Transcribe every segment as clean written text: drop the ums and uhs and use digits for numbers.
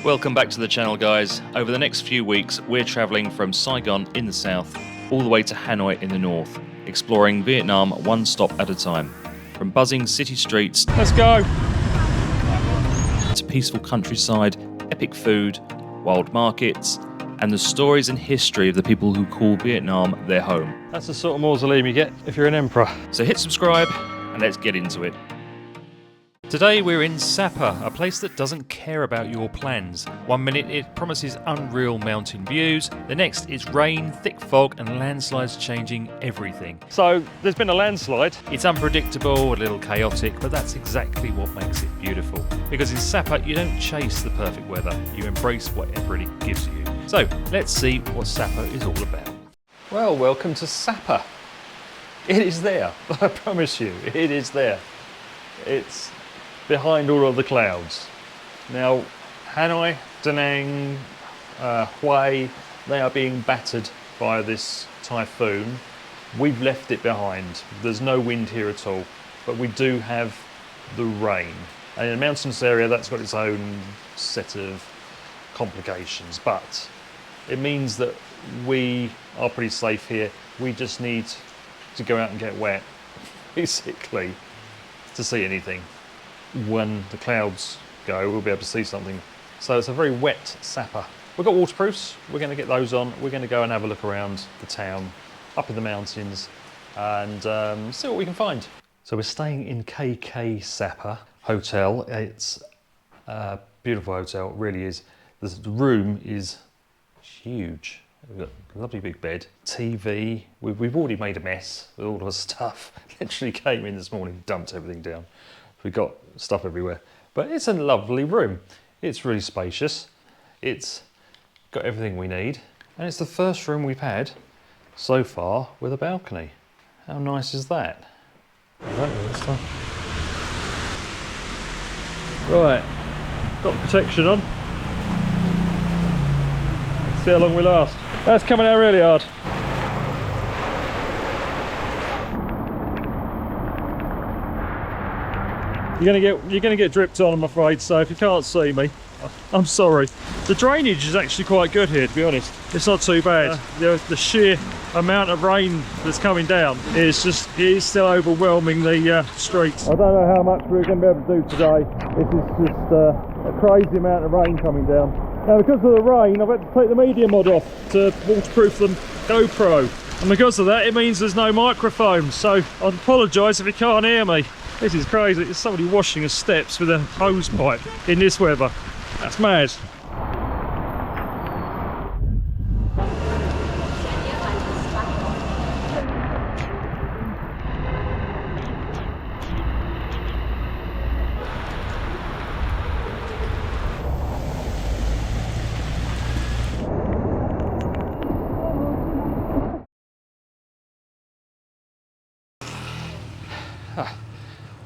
Welcome back to the channel, guys. Over the next few weeks, we're travelling from Saigon in the south all the way to Hanoi in the north, exploring Vietnam one stop at a time. From buzzing city streets, Let's go! to peaceful countryside, epic food, wild markets, and the stories and history of the people who call Vietnam their home. That's the sort of mausoleum you get if you're an emperor. So hit subscribe and let's get into it. Today we're in Sapa, a place that doesn't care about your plans. One minute it promises unreal mountain views, the next it's rain, thick fog and landslides changing everything. So there's been a landslide. It's unpredictable, a little chaotic, but that's exactly what makes it beautiful. Because in Sapa you don't chase the perfect weather, you embrace whatever it gives you. So let's see what Sapa is all about. Well, welcome to Sapa. It is there, I promise you, it is there. It's behind all of the clouds. Now, Hanoi, Da Nang, Hue, they are being battered by this typhoon. We've left it behind. There's no wind here at all, but we do have the rain. And in a mountainous area, that's got its own set of complications, but it means that we are pretty safe here. We just need to go out and get wet, basically, to see anything. When the clouds go, we'll be able to see something. So it's a very wet Sapa. We've got waterproofs, we're going to get those on. We're going to go and have a look around the town, up in the mountains, and see what we can find. So we're staying in KK Sapa Hotel. It's a beautiful hotel, it really is. The room is huge. We've got a lovely big bed, TV. We've already made a mess with all of our stuff. Literally came in this morning, dumped everything down. We've got stuff everywhere, but it's a lovely room. It's really spacious. It's got everything we need, and it's the first room we've had so far with a balcony. How nice is that? Right, got protection on. Let's see how long we last. That's coming out really hard. You're gonna get dripped on, I'm afraid. So if you can't see me, I'm sorry. The drainage is actually quite good here, to be honest. It's not too bad. The sheer amount of rain that's coming down is still overwhelming the streets. I don't know how much we're going to be able to do today. This is just a crazy amount of rain coming down. Now, because of the rain, I've had to take the media mod off to waterproof the GoPro, and because of that, it means there's no microphone. So I apologise if you can't hear me. This is crazy. It's somebody washing the steps with a hose pipe in this weather. That's mad.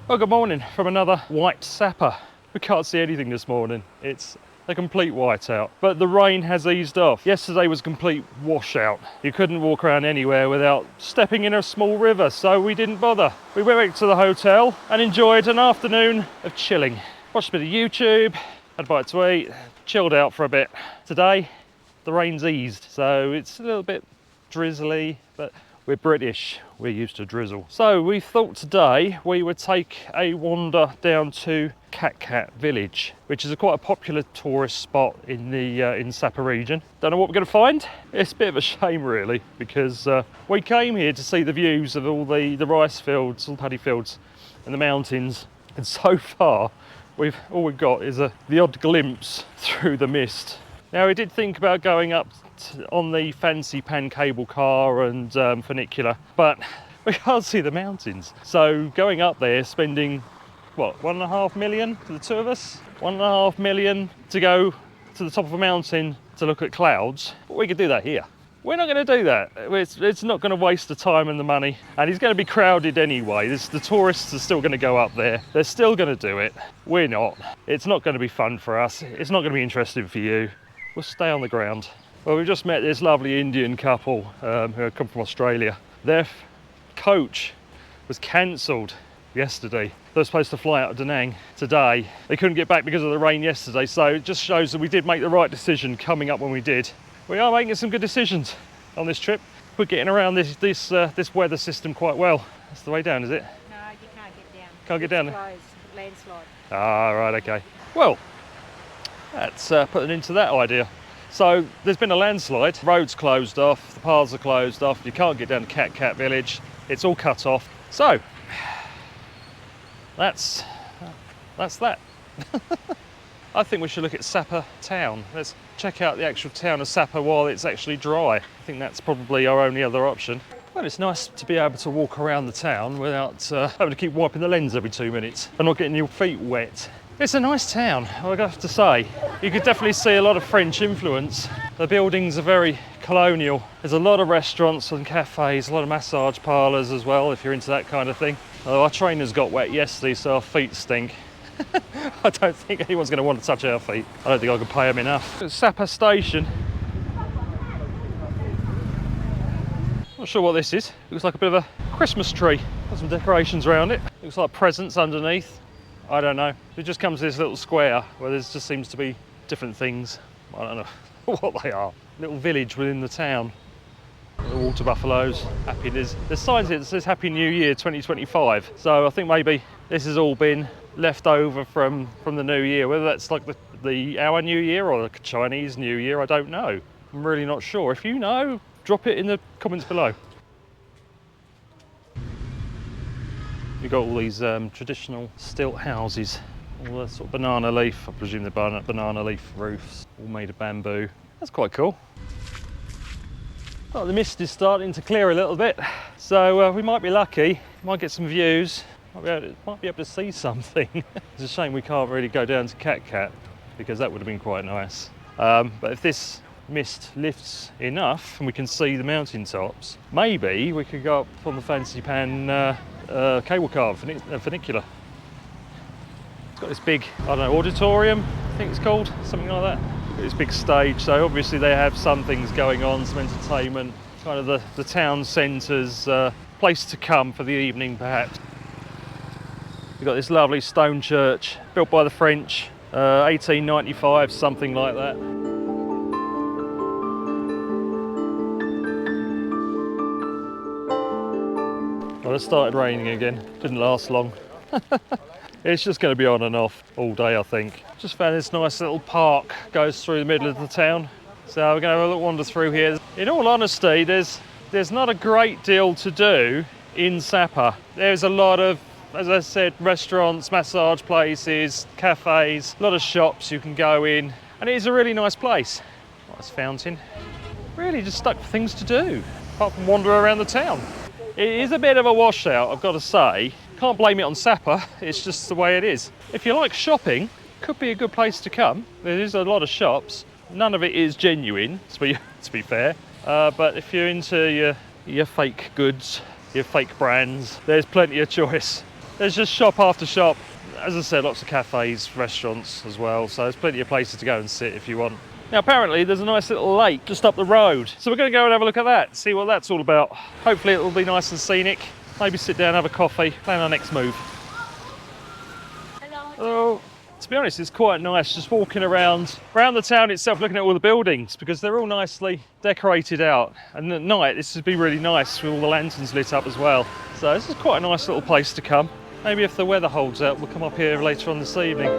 Well, good morning from another white Sapa. We can't see anything this morning. It's a complete whiteout, but the rain has eased off. Yesterday was a complete washout. You couldn't walk around anywhere without stepping in a small river, so we didn't bother. We went back to the hotel and enjoyed an afternoon of chilling. Watched a bit of YouTube, had a bite to eat, chilled out for a bit. Today, the rain's eased, so it's a little bit drizzly, but we're British, we're used to drizzle. So we thought today we would take a wander down to Cat Cat Village, which is quite a popular tourist spot in the in Sapa region. Don't know what we're going to find. It's a bit of a shame really, because we came here to see the views of all the rice fields, all paddy fields and the mountains, and so far all we've got is the odd glimpse through the mist. Now we did think about going up on the Fansipan cable car and funicular, but we can't see the mountains. So going up there, spending what, 1.5 million for the two of us? 1.5 million to go to the top of a mountain to look at clouds. But we could do that here. We're not going to do that. It's not going to waste the time and the money, and it's going to be crowded anyway. The tourists are still going to go up there. They're still going to do it. We're not. It's not going to be fun for us. It's not going to be interesting for you. We'll stay on the ground. Well, we've just met this lovely Indian couple who had come from Australia. Their coach was cancelled yesterday. They were supposed to fly out of Da Nang today. They couldn't get back because of the rain yesterday, so it just shows that we did make the right decision coming up when we did. We are making some good decisions on this trip. We're getting around this weather system quite well. That's the way down, is it? No, you can't get down. Can't get down? It's closed. Landslide. Ah, right, okay. Well, that's putting into that idea. So there's been a landslide, roads closed off, the paths are closed off, you can't get down to Cat Village, it's all cut off. So, that's that. I think we should look at Sapa town. Let's check out the actual town of Sapa while it's actually dry. I think that's probably our only other option. Well, it's nice to be able to walk around the town without having to keep wiping the lens every 2 minutes and not getting your feet wet. It's a nice town, I have to say. You could definitely see a lot of French influence. The buildings are very colonial. There's a lot of restaurants and cafes, a lot of massage parlours as well, if you're into that kind of thing. Although our trainers got wet yesterday, so our feet stink. I don't think anyone's going to want to touch our feet. I don't think I can pay them enough. Sapa Station. Not sure what this is. Looks like a bit of a Christmas tree. Got some decorations around it. Looks like presents underneath. I don't know. It just comes to this little square where there just seems to be different things. I don't know what they are. Little village within the town. The water buffaloes. Happiness. There's signs here that says Happy New Year 2025. So I think maybe this has all been left over from the new year. Whether that's like our New Year or the Chinese New Year, I don't know. I'm really not sure. If you know, drop it in the comments below. You've got all these traditional stilt houses, all the sort of banana leaf, I presume they're banana leaf roofs, all made of bamboo. That's quite cool. Well, the mist is starting to clear a little bit, so we might be lucky, might get some views, might be able to see something. It's a shame we can't really go down to Cat because that would have been quite nice. But if this mist lifts enough and we can see the mountain tops, maybe we could go up on the Fansipan cable car funicular. It's got this big, I don't know, auditorium, I think it's called, something like that. This big stage, so obviously they have some things going on, some entertainment, kind of the town centre's place to come for the evening perhaps. We've got this lovely stone church, built by the French, 1895, something like that. Well, it started raining again, didn't last long. It's just going to be on and off all day, I think. Just found this nice little park, goes through the middle of the town. So we're going to have a little wander through here. In all honesty, there's not a great deal to do in Sapa. There's a lot of, as I said, restaurants, massage places, cafes, a lot of shops you can go in. And it is a really nice place. Nice fountain. Really just stuck for things to do, apart from wander around the town. It is a bit of a washout, I've got to say. Can't blame it on Sapa, it's just the way it is. If you like shopping, could be a good place to come. There is a lot of shops. None of it is genuine, to be fair. But if you're into your fake goods, your fake brands, there's plenty of choice. There's just shop after shop. As I said, lots of cafes, restaurants as well, so there's plenty of places to go and sit if you want. Now apparently there's a nice little lake just up the road, so we're going to go and have a look at that, see what that's all about. Hopefully it will be nice and scenic. Maybe sit down, have a coffee, plan our next move. Hello. Oh, to be honest, it's quite nice just walking around the town itself, looking at all the buildings because they're all nicely decorated out. And at night, this would be really nice with all the lanterns lit up as well. So this is quite a nice little place to come. Maybe if the weather holds out, we'll come up here later on this evening.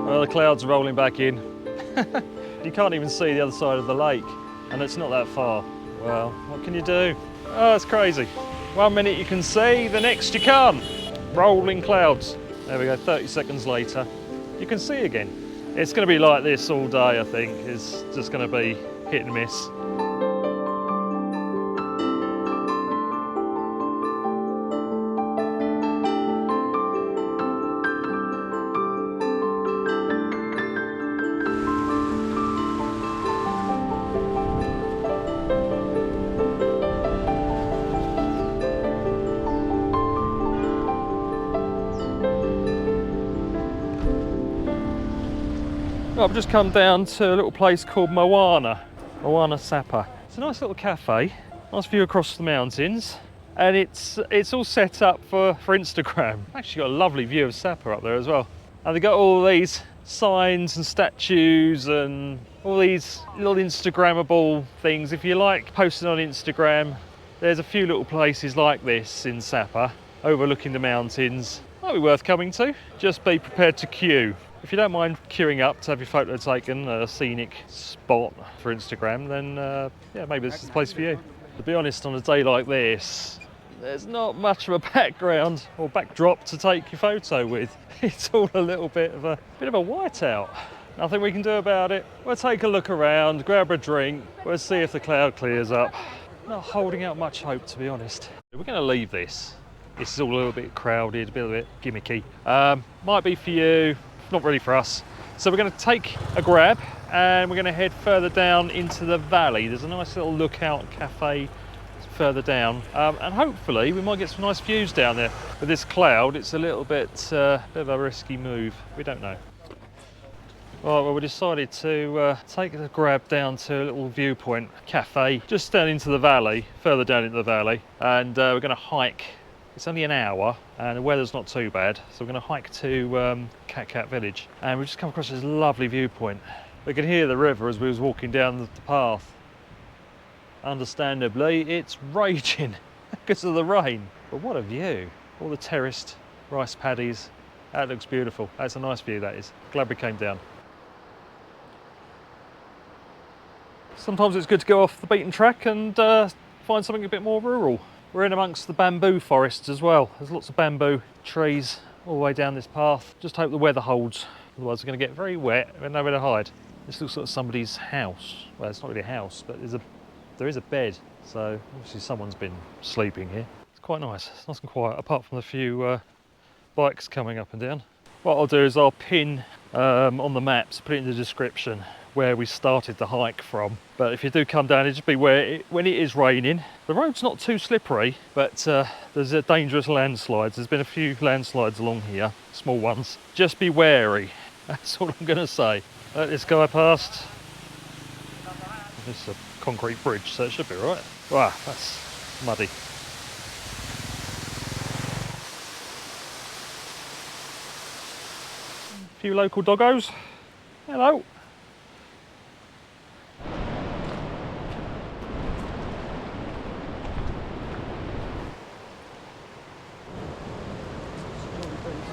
Well, the clouds are rolling back in. You can't even see the other side of the lake, and it's not that far. Well, what can you do? Oh, it's crazy. 1 minute you can see, the next you can't. Rolling clouds. There we go, 30 seconds later, you can see again. It's going to be like this all day, I think. It's just going to be hit and miss. I've just come down to a little place called Moana, Sapa. It's a nice little cafe, nice view across the mountains, and it's all set up for Instagram. Actually got a lovely view of Sapa up there as well. And they've got all these signs and statues and all these little Instagrammable things. If you like posting on Instagram, there's a few little places like this in Sapa, overlooking the mountains. Might be worth coming to. Just be prepared to queue. If you don't mind queuing up to have your photo taken, a scenic spot for Instagram, then yeah, maybe this is the place for you. To be honest, on a day like this, there's not much of a background or backdrop to take your photo with. It's all a little bit of a whiteout. Nothing we can do about it. We'll take a look around, grab a drink, we'll see if the cloud clears up. Not holding out much hope, to be honest. We're going to leave this. This is all a little bit crowded, a bit gimmicky. Might be for you, not really for us. So we're going to take a grab and we're going to head further down into the valley. There's a nice little lookout cafe further down, and hopefully we might get some nice views down there. With this cloud, it's a little bit of a risky move. We don't know. Right, well, we decided to take the grab down to a little Viewpoint cafe just down into the valley, further down into the valley, and we're going to hike. It's only an hour and the weather's not too bad, so we're going to hike to Cat Village, and we've just come across this lovely viewpoint. We could hear the river as we was walking down the path. Understandably, it's raging because of the rain, but what a view. All the terraced rice paddies, that looks beautiful. That's a nice view, that is. Glad we came down. Sometimes it's good to go off the beaten track and find something a bit more rural. We're in amongst the bamboo forests as well. There's lots of bamboo trees all the way down this path. Just hope the weather holds, otherwise we're going to get very wet and nowhere to hide. This looks like somebody's house. Well, it's not really a house, but there is a bed, so obviously someone's been sleeping here. It's quite nice. It's nice and quiet, apart from the few bikes coming up and down. What I'll do is I'll pin on the maps, put it in the description, where we started the hike from. But if you do come down, just beware when it is raining. The road's not too slippery, but there's a dangerous landslides. There's been a few landslides along here, small ones. Just be wary. That's all I'm going to say. Let this guy past. This is a concrete bridge, so it should be right. Wow, that's muddy. A few local doggos. Hello.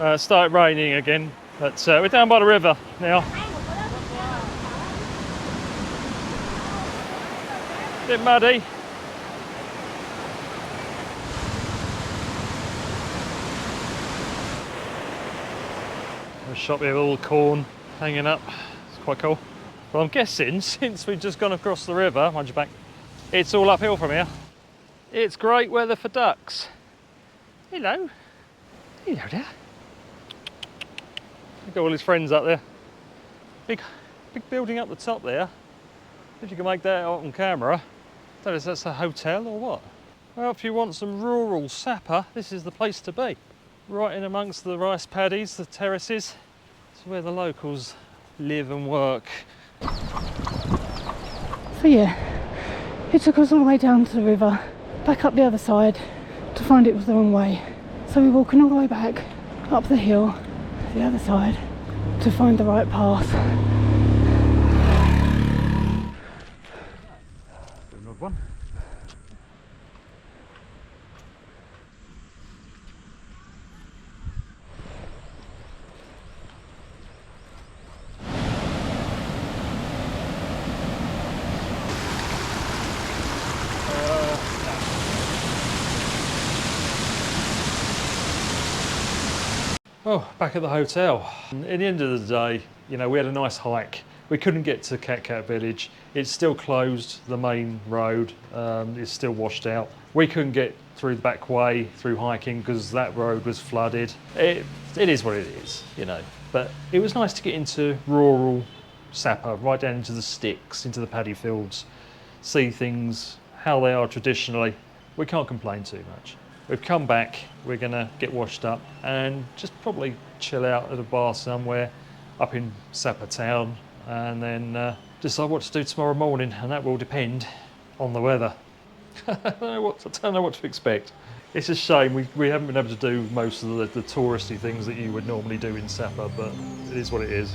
It started raining again, but we're down by the river now. Bit muddy. A shop here with all the corn hanging up. It's quite cool. Well, I'm guessing since we've just gone across the river, mind your back, it's all uphill from here. It's great weather for ducks. Hello. Hello there. Look at all his friends up there. Big building up the top there. If you can make that out on camera. I don't know if that's a hotel or what. Well, if you want some rural Sapa, this is the place to be. Right in amongst the rice paddies, the terraces. It's where the locals live and work. So yeah, it took us all the way down to the river, back up the other side to find it was the wrong way. So we're walking all the way back, up the hill, to the other side, to find the right path. Another one. Oh, back at the hotel. At the end of the day, you know, we had a nice hike. We couldn't get to Cat Village. It's still closed, the main road is still washed out. We couldn't get through the back way through hiking because that road was flooded. It is what it is, you know. But it was nice to get into rural Sapa, right down into the sticks, into the paddy fields, see things how they are traditionally. We can't complain too much. We've come back, we're gonna get washed up and just probably chill out at a bar somewhere up in Sapa town and then decide what to do tomorrow morning, and that will depend on the weather. I don't know what to expect. It's a shame we haven't been able to do most of the touristy things that you would normally do in Sapa, but it is what it is.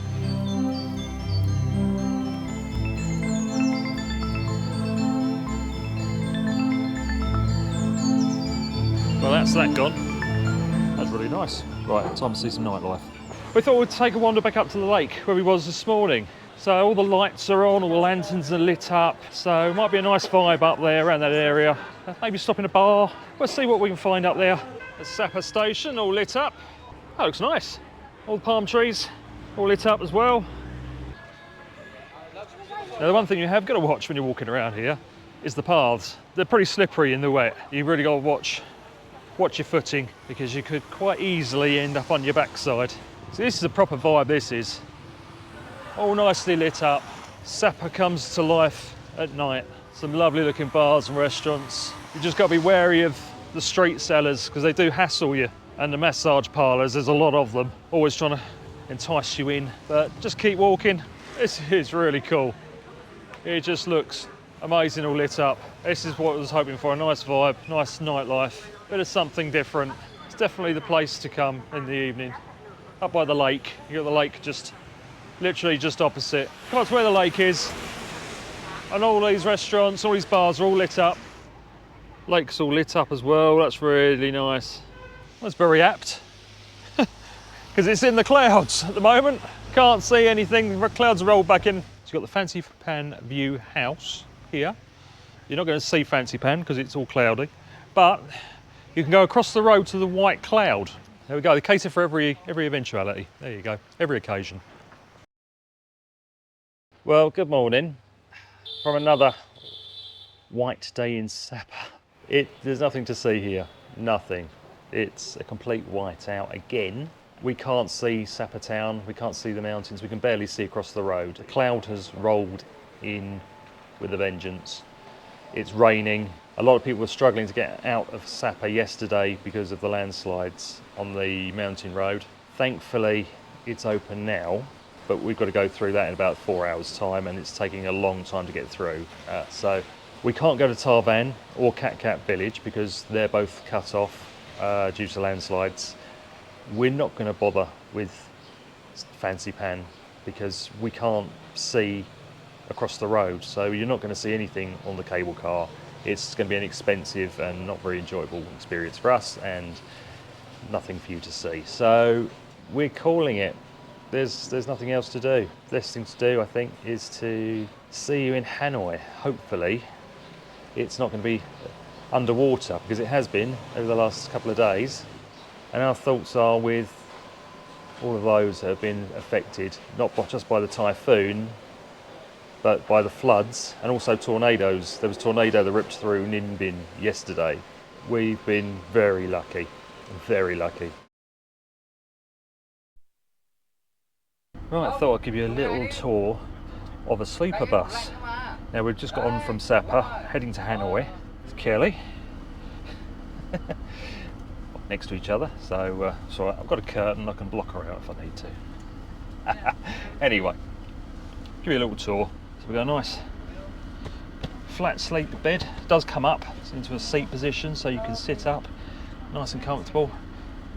Well, that's that gone. That's really nice. Right, time to see some nightlife. We thought we'd take a wander back up to the lake where we was this morning. So all the lights are on, all the lanterns are lit up, so it might be a nice vibe up there around that area. Maybe stop in a bar. We'll see what we can find up there. The Sapa station all lit up. That looks nice. All the palm trees all lit up as well. Now the one thing you have got to watch when you're walking around here is the paths. They're pretty slippery in the wet. You really got to watch your footing because you could quite easily end up on your backside. So this is a proper vibe, this is. All nicely lit up. Sapa comes to life at night. Some lovely looking bars and restaurants. You've just got to be wary of the street sellers because they do hassle you. And the massage parlours, there's a lot of them, always trying to entice you in. But just keep walking. This is really cool. It just looks amazing all lit up. This is what I was hoping for, a nice vibe, nice nightlife. Bit of something different. It's definitely the place to come in the evening. Up by the lake, you got the lake just literally just opposite. Come up to where the lake is, and all these restaurants, all these bars are all lit up. Lake's all lit up as well. That's really nice. That's very apt because it's in the clouds at the moment. Can't see anything. The clouds are rolled back in. So you've got the Fansipan view house here. You're not going to see Fansipan because it's all cloudy, but you can go across the road to the white cloud. There we go. They cater for every eventuality. There you go. Every occasion. Well, good morning from another white day in Sapa. There's nothing to see here, nothing. It's a complete whiteout again. We can't see Sapa town, we can't see the mountains, we can barely see across the road. The cloud has rolled in with a vengeance. It's raining. A lot of people were struggling to get out of Sapa yesterday because of the landslides on the mountain road. Thankfully, it's open now. But we've got to go through that in about 4 hours' time, and it's taking a long time to get through. So we can't go to Tarvan or Cat Village because they're both cut off due to landslides. We're not going to bother with Fansipan because we can't see across the road, so you're not going to see anything on the cable car. It's going to be an expensive and not very enjoyable experience for us, and nothing for you to see. So we're calling it. There's nothing else to do. The best thing to do, I think, is to see you in Hanoi. Hopefully, it's not going to be underwater because it has been over the last couple of days. And our thoughts are with all of those that have been affected, not just by the typhoon, but by the floods and also tornadoes. There was a tornado that ripped through Ninh yesterday. We've been very lucky, very lucky. Right, I thought I'd give you a little tour of a sleeper bus. Now we've just got on from Sapa, heading to Hanoi. It's Kelly. Next to each other, so I've got a curtain, I can block her out if I need to. Anyway, give you a little tour. So we've got a nice flat sleeper bed. It does come up into a seat position so you can sit up nice and comfortable.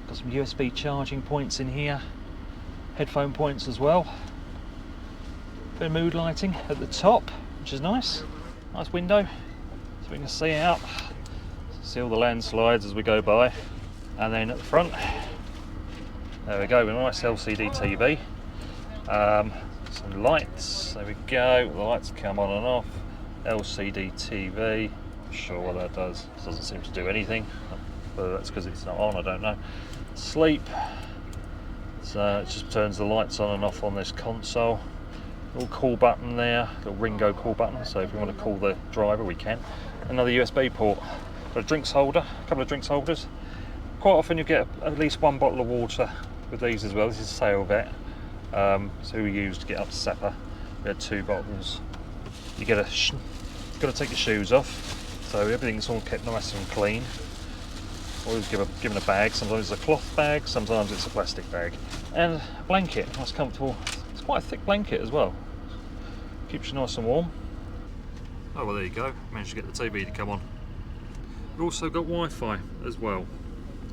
Got some USB charging points in here. Headphone points as well. Bit of mood lighting at the top, which is nice. Nice window, so we can see out. See all the landslides as we go by. And then at the front, there we go, with a nice LCD TV. Some lights, there we go. The lights come on and off. LCD TV, not sure what that does. It doesn't seem to do anything. Whether that's because it's not on, I don't know. Sleep. So it just turns the lights on and off on this console. Little call button there, little Ringo call button, so if we want to call the driver we can. Another USB port. Got a drinks holder, a couple of drinks holders. Quite often you get at least one bottle of water with these as well. This is Sail Vet, so we used to get up to Sapa. We had 2 bottles. You got to take your shoes off, so everything's all kept nice and clean. Always given a bag. Sometimes it's a cloth bag, sometimes it's a plastic bag. And a blanket, nice comfortable. It's quite a thick blanket as well. Keeps you nice and warm. Oh well, there you go. Managed to get the TV to come on. We've also got Wi-Fi as well,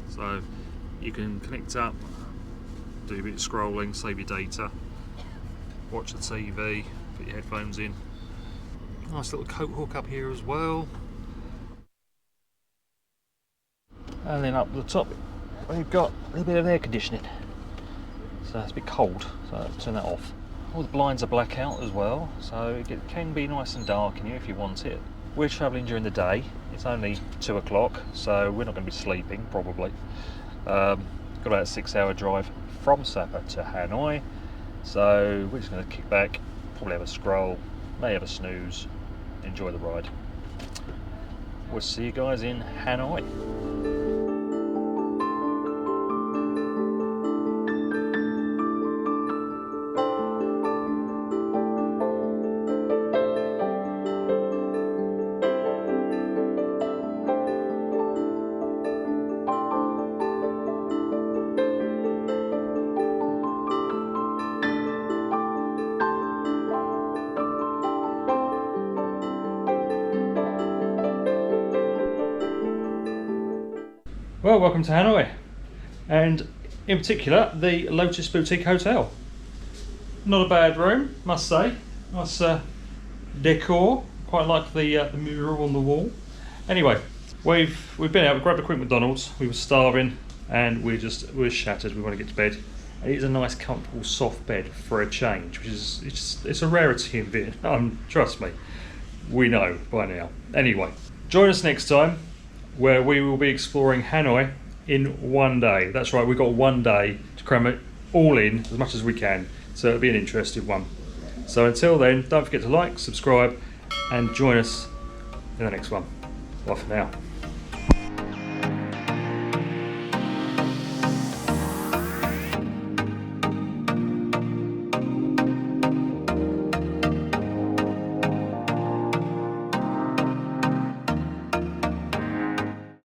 so you can connect up, do a bit of scrolling, save your data, watch the TV, put your headphones in. Nice little coat hook up here as well. And then up the top we've got a little bit of air conditioning, so it's a bit cold, so I'll turn that off. All the blinds are blackout as well, so it can be nice and dark in here if you want it. We're travelling during the day. It's only 2 o'clock, so we're not going to be sleeping probably. Got about a 6-hour drive from Sapa to Hanoi, so we're just going to kick back, probably have a scroll, may have a snooze, enjoy the ride. We'll see you guys in Hanoi. Well, welcome to Hanoi, and in particular the Lotus Boutique Hotel. Not a bad room, must say. Nice decor, quite like the mural on the wall. Anyway, we've been out, we grabbed a quick McDonald's, we were starving and we're shattered, we want to get to bed. And it is a nice comfortable soft bed for a change, which is it's a rarity in Vietnam, trust me. We know by now. Anyway, join us next time, where we will be exploring Hanoi in one day. That's right, we've got one day to cram it all in as much as we can, so it'll be an interesting one. So until then, don't forget to like, subscribe, and join us in the next one. Bye for now.